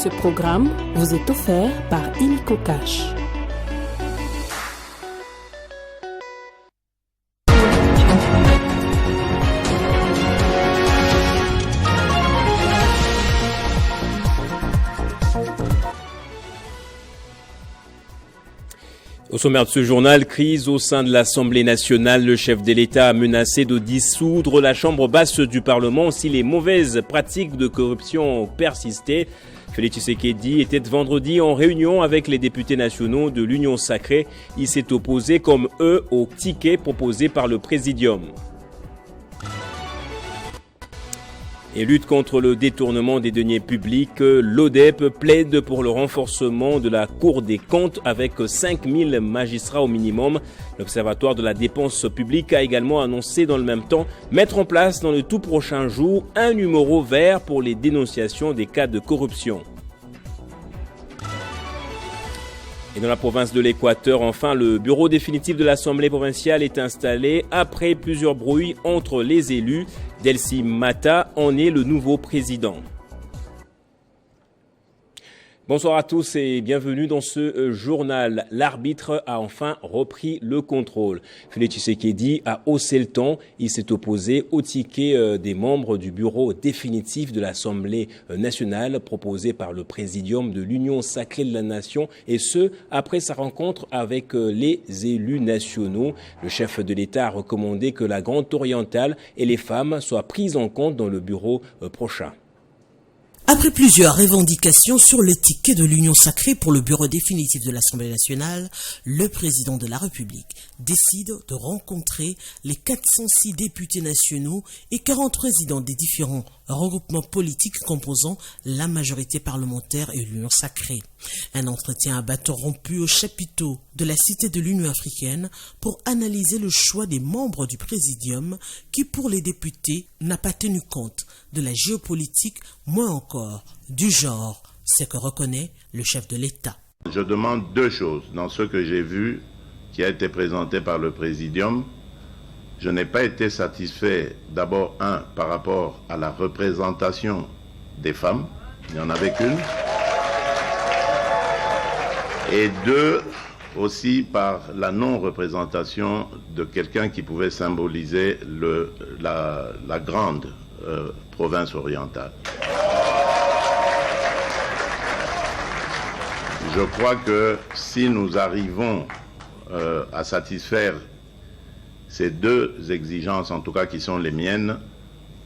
Ce programme vous est offert par Illico Cash. Au sommaire de ce journal, crise au sein de l'Assemblée nationale. Le chef de l'État a menacé de dissoudre la chambre basse du Parlement si les mauvaises pratiques de corruption persistaient. Félix Tshisekedi était vendredi en réunion avec les députés nationaux de l'Union sacrée. Il s'est opposé comme eux au ticket proposé par le Présidium. Et lutte contre le détournement des deniers publics, l'ODEP plaide pour le renforcement de la Cour des comptes avec 5000 magistrats au minimum. L'Observatoire de la dépense publique a également annoncé dans le même temps mettre en place dans le tout prochain jour un numéro vert pour les dénonciations des cas de corruption. Et dans la province de l'Équateur, enfin, le bureau définitif de l'Assemblée provinciale est installé après plusieurs brouilles entre les élus. Delcy Mata en est le nouveau président. Bonsoir à tous et bienvenue dans ce journal. L'arbitre a enfin repris le contrôle. Félix Tshisekedi a haussé le ton. Il s'est opposé au ticket des membres du bureau définitif de l'Assemblée nationale proposé par le Présidium de l'Union sacrée de la nation, et ce, après sa rencontre avec les élus nationaux. Le chef de l'État a recommandé que la Grande Orientale et les femmes soient prises en compte dans le bureau prochain. Après plusieurs revendications sur le ticket de l'Union sacrée pour le bureau définitif de l'Assemblée nationale, le président de la République décide de rencontrer les 406 députés nationaux et 40 présidents des différents regroupements politiques composant la majorité parlementaire et l'Union sacrée. Un entretien à bâton rompu au chapiteau de la Cité de l'Union africaine pour analyser le choix des membres du Présidium qui, pour les députés, n'a pas tenu compte de la géopolitique, moins encore du genre, ce que reconnaît le chef de l'État. Je demande deux choses dans ce que j'ai vu qui a été présenté par le Présidium. Je n'ai pas été satisfait, d'abord, par rapport à la représentation des femmes, il n'y en avait qu'une, et deux, aussi par la non-représentation de quelqu'un qui pouvait symboliser la grande province orientale. Je crois que si nous arrivons à satisfaire ces deux exigences, en tout cas qui sont les miennes,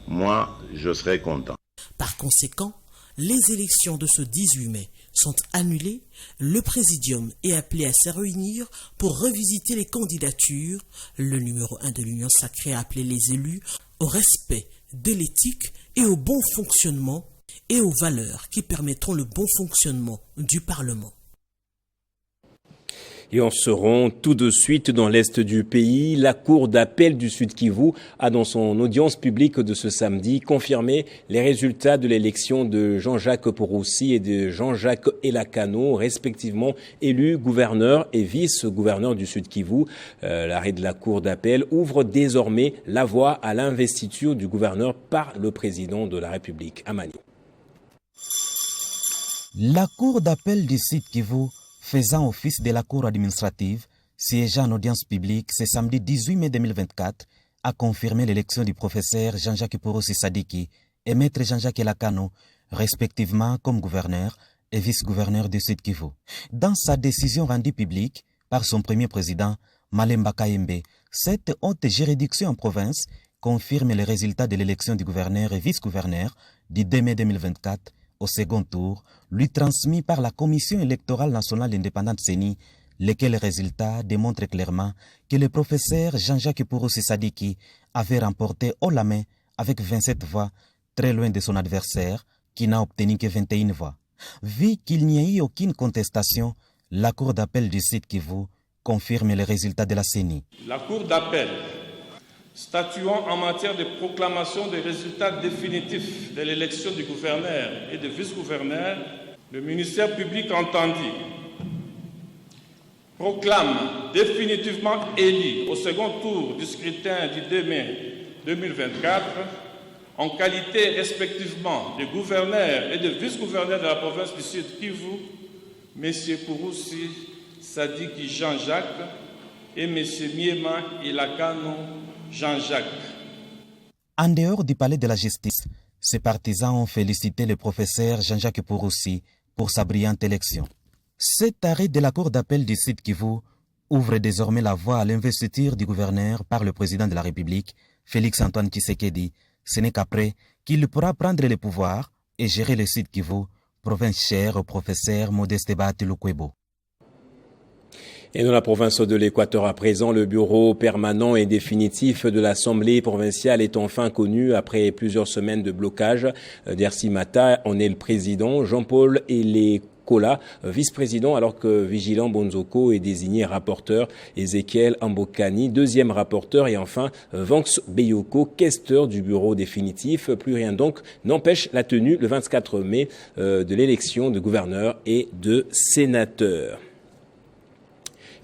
moi, je serai content. Par conséquent, les élections de ce 18 mai sont annulées. Le Présidium est appelé à se réunir pour revisiter les candidatures. Le numéro 1 de l'Union sacrée a appelé les élus au respect de l'éthique et au bon fonctionnement et aux valeurs qui permettront le bon fonctionnement du Parlement. Et on se rend tout de suite dans l'est du pays. La Cour d'appel du Sud Kivu a, dans son audience publique de ce samedi, confirmé les résultats de l'élection de Jean-Jacques Pouroussi et de Jean-Jacques Elakano, respectivement élus gouverneurs et vice-gouverneurs du Sud Kivu. L'arrêt de la Cour d'appel ouvre désormais la voie à l'investiture du gouverneur par le président de la République, Amani. La Cour d'appel du Sud Kivu, faisant office de la Cour administrative, siégeant en audience publique ce samedi 18 mai 2024, a confirmé l'élection du professeur Jean-Jacques Pouroussi Sadiki et maître Jean-Jacques Elakano, respectivement comme gouverneur et vice-gouverneur du Sud Kivu. Dans sa décision rendue publique par son premier président, Malemba Kayembe, cette haute juridiction en province confirme les résultats de l'élection du gouverneur et vice-gouverneur du 2 mai 2024 au second tour, lui transmis par la Commission électorale nationale indépendante CENI, lesquels résultats démontrent clairement que le professeur Jean-Jacques Pouroussi Sadiki avait remporté haut la main avec 27 voix, très loin de son adversaire, qui n'a obtenu que 21 voix. Vu qu'il n'y a eu aucune contestation, la Cour d'appel du Sud Kivu confirme les résultats de la CENI. La Cour d'appel, statuant en matière de proclamation des résultats définitifs de l'élection du gouverneur et de vice-gouverneur, le ministère public entendit proclame définitivement élu au second tour du scrutin du 2 mai 2024 en qualité respectivement de gouverneur et de vice-gouverneur de la province du Sud Kivu, M. Pouroussi Sadiki Jean-Jacques et M. Miema Ilakano Jean-Jacques. En dehors du palais de la justice, ses partisans ont félicité le professeur Jean-Jacques Pouroussi pour sa brillante élection. Cet arrêt de la Cour d'appel du Sud Kivu ouvre désormais la voie à l'investiture du gouverneur par le président de la République, Félix-Antoine Tshisekedi. Ce n'est qu'après qu'il pourra prendre le pouvoir et gérer le Sud Kivu, province chère au professeur Modeste Bahati Lukwebo. Et dans la province de l'Équateur à présent, le bureau permanent et définitif de l'Assemblée provinciale est enfin connu après plusieurs semaines de blocage. Dercy Mata en est le président, Jean-Paul Elekola, vice-président, alors que Vigilant Bonzoko est désigné rapporteur, Ezekiel Ambokani, deuxième rapporteur, et enfin Vanx Beyoko, questeur du bureau définitif. Plus rien donc n'empêche la tenue le 24 mai de l'élection de gouverneur et de sénateur.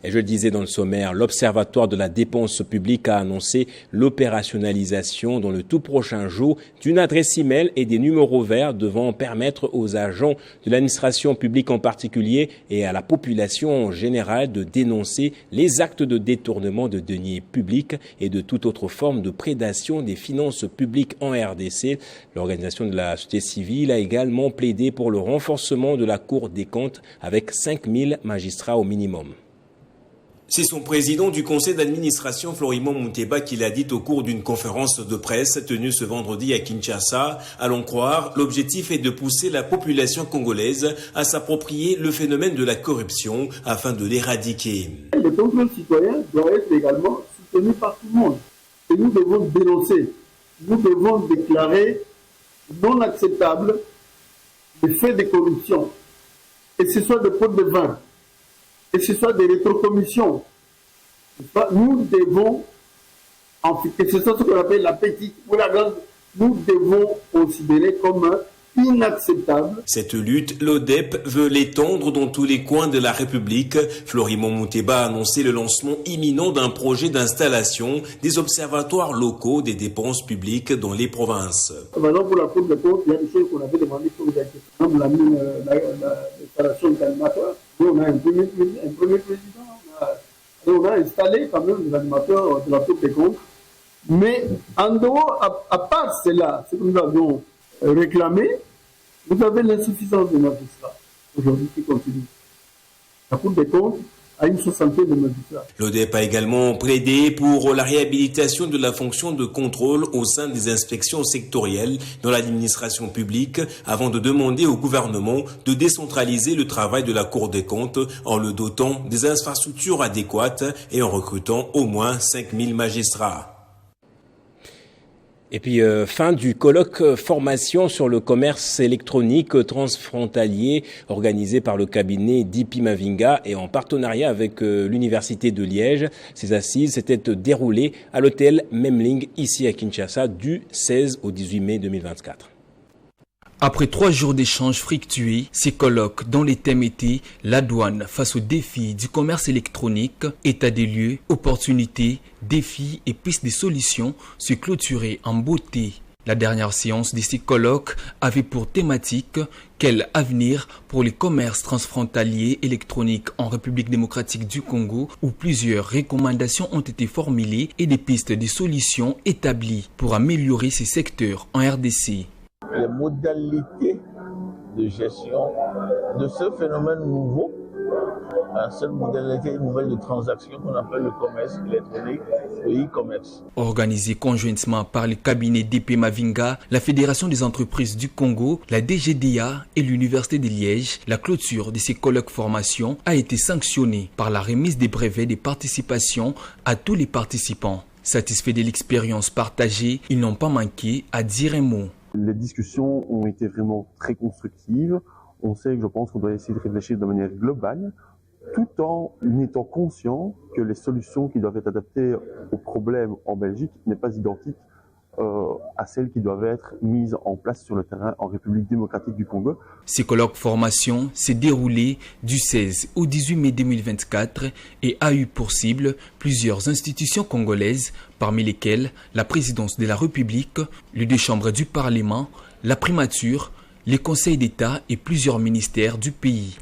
Et je le disais dans le sommaire, l'Observatoire de la dépense publique a annoncé l'opérationnalisation dans le tout prochain jour d'une adresse email et des numéros verts devant permettre aux agents de l'administration publique en particulier et à la population en général de dénoncer les actes de détournement de deniers publics et de toute autre forme de prédation des finances publiques en RDC. L'organisation de la société civile a également plaidé pour le renforcement de la Cour des comptes avec 5000 magistrats au minimum. C'est son président du conseil d'administration, Florimond Munteba, qui l'a dit au cours d'une conférence de presse tenue ce vendredi à Kinshasa. À l'en croire, l'objectif est de pousser la population congolaise à s'approprier le phénomène de la corruption afin de l'éradiquer. Le contrôle citoyen doit être également soutenu par tout le monde. Et nous devons dénoncer, nous devons déclarer non acceptable les faits de corruption, et ce soit de pots de vin, et ce soit des rétrocommissions. Nous devons, que ce soit ce qu'on appelle la petite ou la grande, nous devons considérer comme inacceptable. Cette lutte, l'ODEP veut l'étendre dans tous les coins de la République. Florimond Munteba a annoncé le lancement imminent d'un projet d'installation des observatoires locaux des dépenses publiques dans les provinces. Maintenant, pour la Cour des comptes, il y a des choses qu'on avait demandées pour les actions. L'installation d'animateurs. On a un premier président, on a installé quand même des animateurs de la Cour des comptes. Mais en dehors, à part cela, ce que nous avions réclamé, vous avez l'insuffisance des magistrats aujourd'hui qui continue. La Cour des comptes a une soixantaine de magistrats. L'ODEP a également plaidé pour la réhabilitation de la fonction de contrôle au sein des inspections sectorielles dans l'administration publique avant de demander au gouvernement de décentraliser le travail de la Cour des comptes en le dotant des infrastructures adéquates et en recrutant au moins 5000 magistrats. Et puis, fin du colloque formation sur le commerce électronique transfrontalier organisé par le cabinet d'Ipi Mavinga et en partenariat avec l'Université de Liège. Ces assises s'étaient déroulées à l'hôtel Memling ici à Kinshasa du 16 au 18 mai 2024. Après 3 jours d'échanges fructueux, ces colloques dont les thèmes étaient la douane face aux défis du commerce électronique, état des lieux, opportunités, défis et pistes de solutions se clôturaient en beauté. La dernière séance de ces colloques avait pour thématique quel avenir pour les commerces transfrontaliers électroniques en République démocratique du Congo, où plusieurs recommandations ont été formulées et des pistes de solutions établies pour améliorer ces secteurs en RDC. Les modalités de gestion de ce phénomène nouveau, cette modalité nouvelle de transaction qu'on appelle le commerce électronique, le e-commerce. Organisé conjointement par le cabinet d'Ipi Mavinga, la Fédération des entreprises du Congo, la DGDA et l'Université de Liège, la clôture de ces colloques formation a été sanctionnée par la remise des brevets de participation à tous les participants. Satisfaits de l'expérience partagée, ils n'ont pas manqué à dire un mot. Les discussions ont été vraiment très constructives. On sait que je pense qu'on doit essayer de réfléchir de manière globale, tout en étant conscient que les solutions qui doivent être adaptées aux problèmes en Belgique n'est pas identique à celles qui doivent être mises en place sur le terrain en République démocratique du Congo. Ces colloques formation s'est déroulé du 16 au 18 mai 2024 et a eu pour cible plusieurs institutions congolaises, parmi lesquelles la présidence de la République, les deux chambres du Parlement, la primature, les conseils d'État et plusieurs ministères du pays.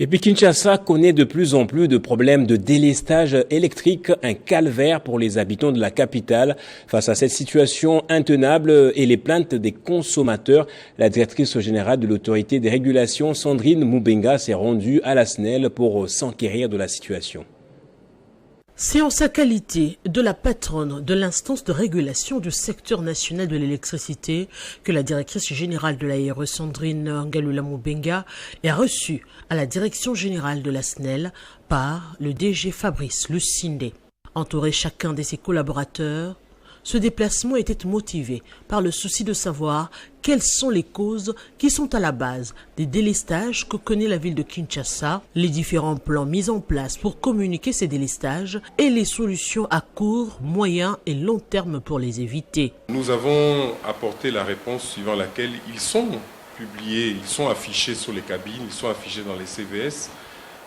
Et puis Kinshasa connaît de plus en plus de problèmes de délestage électrique, un calvaire pour les habitants de la capitale. Face à cette situation intenable et les plaintes des consommateurs, la directrice générale de l'autorité des régulations, Sandrine Moubenga, s'est rendue à la SNEL pour s'enquérir de la situation. C'est en sa qualité de la patronne de l'instance de régulation du secteur national de l'électricité que la directrice générale de l'ARE, Sandrine Ngalula Moubenga, est reçue à la direction générale de la SNEL par le DG Fabrice Lucinde. Entouré chacun de ses collaborateurs, ce déplacement était motivé par le souci de savoir quelles sont les causes qui sont à la base des délestages que connaît la ville de Kinshasa, les différents plans mis en place pour communiquer ces délestages et les solutions à court, moyen et long terme pour les éviter. Nous avons apporté la réponse suivant laquelle ils sont publiés, ils sont affichés sur les cabines, ils sont affichés dans les CVS,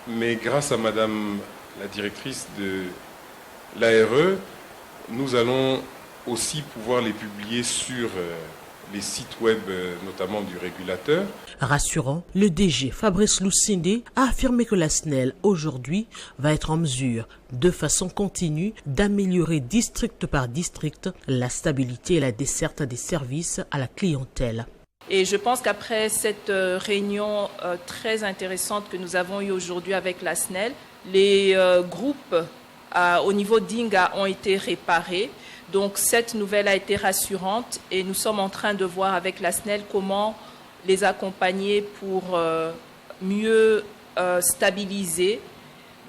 mais grâce à Madame la directrice de l'ARE, nous allons aussi pouvoir les publier sur les sites web, notamment du régulateur. Rassurant, le DG Fabrice Lucinde a affirmé que la SNEL aujourd'hui va être en mesure, de façon continue, d'améliorer district par district la stabilité et la desserte des services à la clientèle. Et je pense qu'après cette réunion très intéressante que nous avons eue aujourd'hui avec la SNEL, les groupes au niveau d'Inga ont été réparés. Donc cette nouvelle a été rassurante et nous sommes en train de voir avec la SNEL comment les accompagner pour mieux stabiliser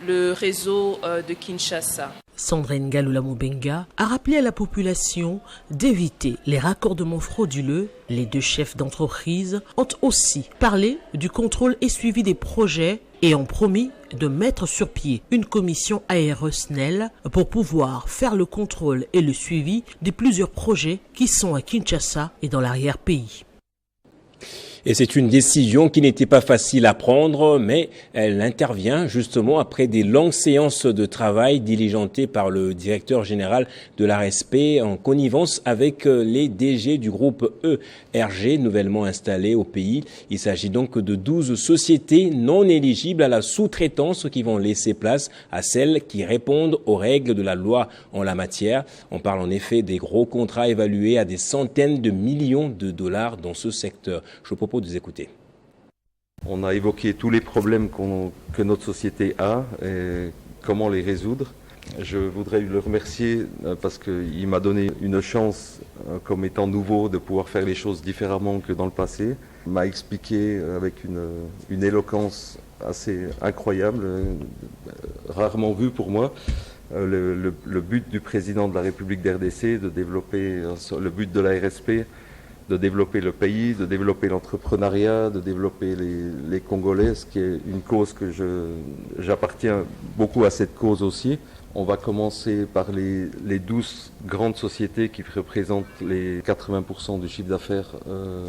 le réseau de Kinshasa. Sandrine Ngalula Moubenga a rappelé à la population d'éviter les raccordements frauduleux. Les deux chefs d'entreprise ont aussi parlé du contrôle et suivi des projets et ont promis de mettre sur pied une commission ARE SNEL pour pouvoir faire le contrôle et le suivi de plusieurs projets qui sont à Kinshasa et dans l'arrière-pays. Et c'est une décision qui n'était pas facile à prendre, mais elle intervient justement après des longues séances de travail diligentées par le directeur général de l'ARSP en connivence avec les DG du groupe ERG nouvellement installé au pays. Il s'agit donc de 12 sociétés non éligibles à la sous-traitance qui vont laisser place à celles qui répondent aux règles de la loi en la matière. On parle en effet des gros contrats évalués à des centaines de millions de dollars dans ce secteur. Je vous propose de les écouter. On a évoqué tous les problèmes que notre société a et comment les résoudre. Je voudrais le remercier parce qu'il m'a donné une chance, comme étant nouveau, de pouvoir faire les choses différemment que dans le passé. Il m'a expliqué avec une éloquence assez incroyable, rarement vue pour moi, le but du président de la République d'RDC, de développer le but de la RSP, de développer le pays, de développer l'entrepreneuriat, de développer les Congolais, ce qui est une cause que j'appartiens beaucoup à cette cause aussi. On va commencer par les 12 grandes sociétés qui représentent les 80% du chiffre d'affaires.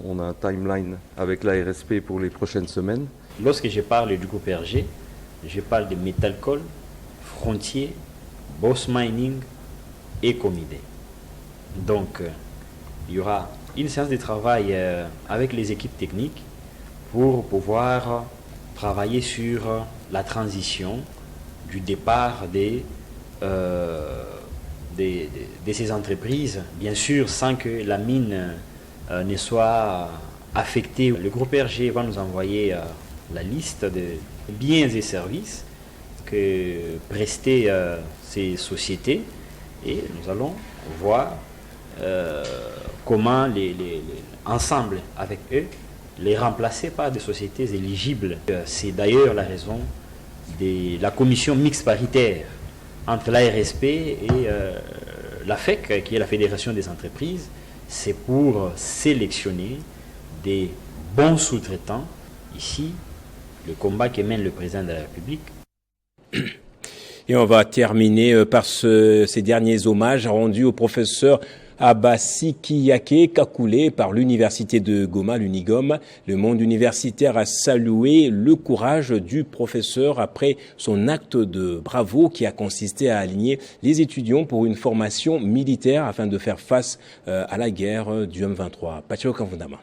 On a un timeline avec la RSP pour les prochaines semaines. Lorsque je parle du groupe RG, je parle de Metalcol, Frontier, Boss Mining et Comidé. Donc, il y aura une séance de travail avec les équipes techniques pour pouvoir travailler sur la transition du départ de ces entreprises, bien sûr sans que la mine ne soit affectée. Le groupe RG va nous envoyer la liste de biens et services que prestaient ces sociétés et nous allons voir comment ensemble avec eux, les remplacer par des sociétés éligibles. C'est d'ailleurs la raison de la commission mixte paritaire entre l'ARSP et la FEC, qui est la Fédération des entreprises. C'est pour sélectionner des bons sous-traitants. Ici, le combat que mène le président de la République. Et on va terminer par ces derniers hommages rendus au professeur Abasikiyake Kakule par l'université de Goma, l'Unigom. Le monde universitaire a salué le courage du professeur après son acte de bravo qui a consisté à aligner les étudiants pour une formation militaire afin de faire face à la guerre du M23. Patio Kamvundama.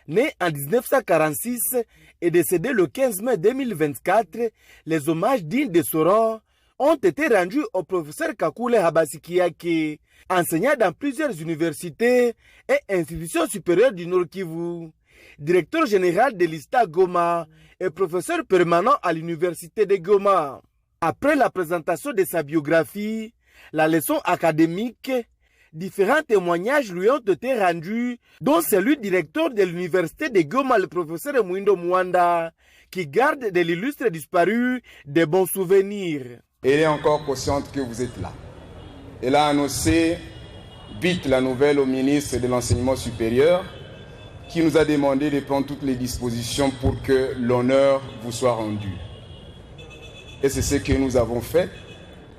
Né en 1946 et décédé le 15 mai 2024, les hommages dignes de ce rang ont été rendus au professeur Kakule Abasikiyake, enseignant dans plusieurs universités et institutions supérieures du Nord Kivu, directeur général de l'ISTA Goma et professeur permanent à l'université de Goma. Après la présentation de sa biographie, la leçon académique, différents témoignages lui ont été rendus, dont celui du directeur de l'université de Goma, le professeur Mwindo Mwanda, qui garde de l'illustre disparu des bons souvenirs. Elle est encore consciente que vous êtes là. Elle a annoncé vite la nouvelle au ministre de l'Enseignement supérieur qui nous a demandé de prendre toutes les dispositions pour que l'honneur vous soit rendu. Et c'est ce que nous avons fait.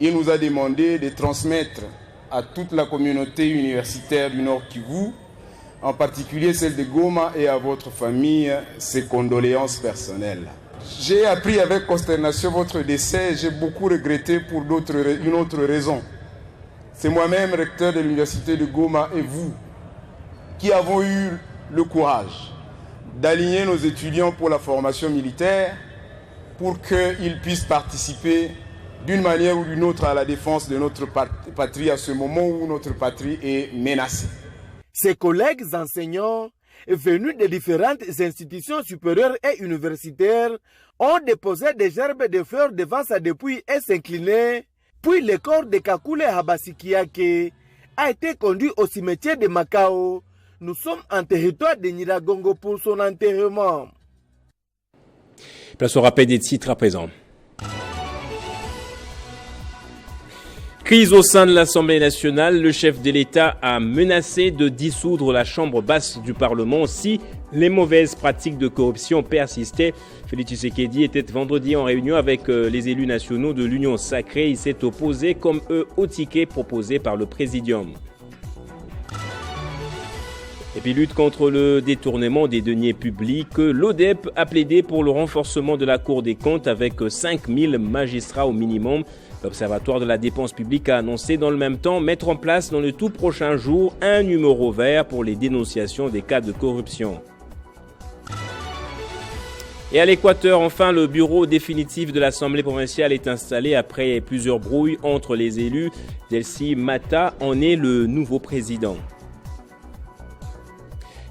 Il nous a demandé de transmettre à toute la communauté universitaire du Nord Kivu, en particulier celle de Goma et à votre famille, ses condoléances personnelles. J'ai appris avec consternation votre décès et j'ai beaucoup regretté pour une autre raison. C'est moi-même, recteur de l'université de Goma, et vous, qui avons eu le courage d'aligner nos étudiants pour la formation militaire pour qu'ils puissent participer d'une manière ou d'une autre à la défense de notre patrie à ce moment où notre patrie est menacée. Ses collègues enseignants venus de différentes institutions supérieures et universitaires ont déposé des gerbes de fleurs devant sa dépouille et s'inclinaient. Puis le corps de Kakule Abasikiyake a été conduit au cimetière de Makao. Nous sommes en territoire de Nyiragongo pour son enterrement. Place au rappel des titres à présent. Crise au sein de l'Assemblée nationale, le chef de l'État a menacé de dissoudre la chambre basse du Parlement si les mauvaises pratiques de corruption persistaient. Félix Tshisekedi était vendredi en réunion avec les élus nationaux de l'Union sacrée. Il s'est opposé comme eux au ticket proposé par le Présidium. Et puis lutte contre le détournement des deniers publics, l'ODEP a plaidé pour le renforcement de la Cour des comptes avec 5000 magistrats au minimum. L'Observatoire de la dépense publique a annoncé dans le même temps mettre en place dans le tout prochain jour un numéro vert pour les dénonciations des cas de corruption. Et à l'Équateur, enfin, le bureau définitif de l'Assemblée provinciale est installé après plusieurs brouilles entre les élus. Delcy Mata en est le nouveau président.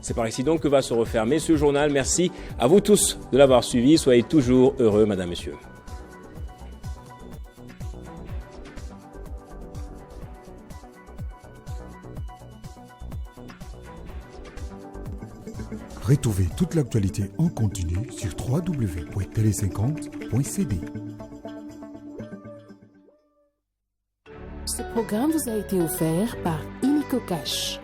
C'est par ici donc que va se refermer ce journal. Merci à vous tous de l'avoir suivi. Soyez toujours heureux, madame, messieurs. Retrouvez toute l'actualité en continu sur www.tele50.cd. Ce programme vous a été offert par Illico Cash.